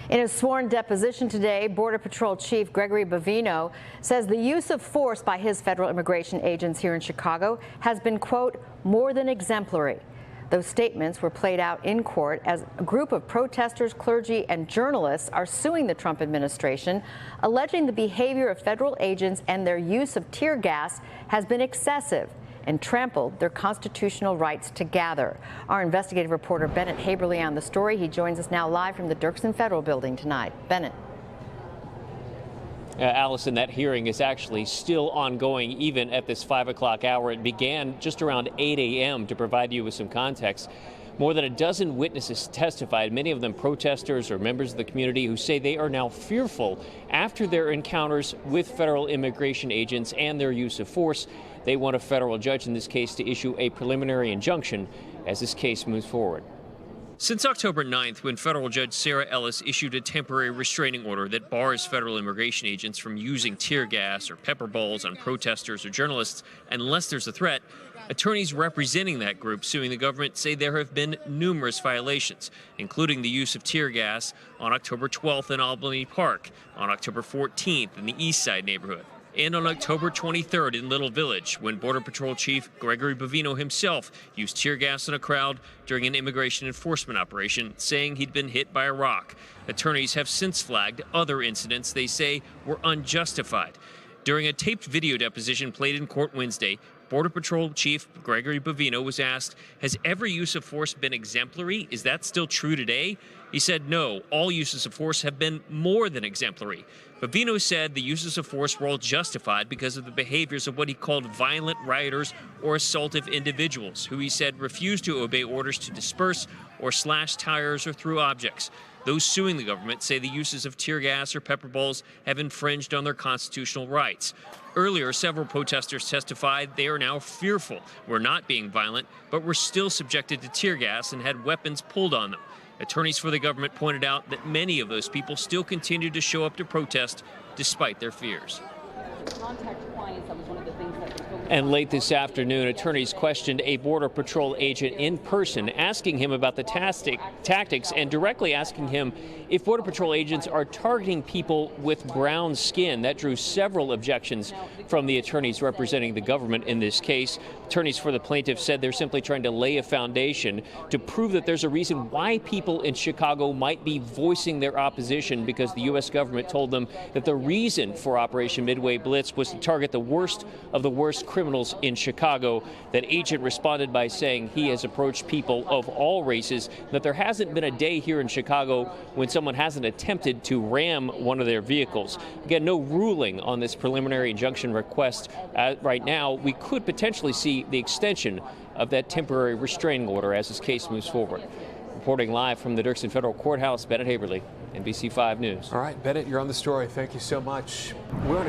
In a sworn deposition today, Border Patrol Chief Gregory Bovino says the use of force by his federal immigration agents here in Chicago has been, quote, more than exemplary. Those statements were played out in court as a group of protesters, clergy, and journalists are suing the Trump administration, alleging the behavior of federal agents and their use of tear gas has been excessive and trampled their constitutional rights to gather. Our investigative reporter Bennett Haeberle on the story. He joins us now live from the Dirksen Federal Building tonight. Bennett. Allison, that hearing is actually still ongoing even at this 5 o'clock hour. It began just around 8 a.m. to provide you with some context. More than a dozen witnesses testified, many of them protesters or members of the community who say they are now fearful after their encounters with federal immigration agents and their use of force. They want a federal judge in this case to issue a preliminary injunction as this case moves forward. Since October 9th, when federal judge Sarah Ellis issued a temporary restraining order that bars federal immigration agents from using tear gas or pepper balls on protesters or journalists unless there's a threat, attorneys representing that group suing the government say there have been numerous violations, including the use of tear gas on October 12th in Albany Park, on October 14th in the East Side neighborhood, and on October 23rd in Little Village, when Border Patrol Chief Gregory Bovino himself used tear gas in a crowd during an immigration enforcement operation, saying he'd been hit by a rock. Attorneys have since flagged other incidents they say were unjustified. During a taped video deposition played in court Wednesday, Border Patrol Chief Gregory Bovino was asked, has every use of force been exemplary? Is that still true today? He said no, all uses of force have been more than exemplary. Bovino said the uses of force were all justified because of the behaviors of what he called violent rioters or assaultive individuals, who he said refused to obey orders to disperse or slash tires or threw objects. Those suing the government say the uses of tear gas or pepper balls have infringed on their constitutional rights. Earlier, several protesters testified they are now fearful. We're not being violent, but we're still subjected to tear gas and had weapons pulled on them. Attorneys for the government pointed out that many of those people still continue to show up to protest despite their fears. And late this afternoon, attorneys questioned a Border Patrol agent in person, asking him about the tactics and directly asking him if Border Patrol agents are targeting people with brown skin. That drew several objections from the attorneys representing the government in this case. Attorneys for the plaintiff said they're simply trying to lay a foundation to prove that there's a reason why people in Chicago might be voicing their opposition, because the U.S. government told them that the reason for Operation Midway Blitz was to target the worst of the worst criminals in Chicago. That agent responded by saying he has approached people of all races, that there hasn't been a day here in Chicago when someone hasn't attempted to ram one of their vehicles. Again, no ruling on this preliminary injunction request right now. We could potentially see the extension of that temporary restraining order as this case moves forward. Reporting live from the Dirksen Federal Courthouse, Bennett Haeberle, NBC 5 News. All right, Bennett, you're on the story. Thank you so much.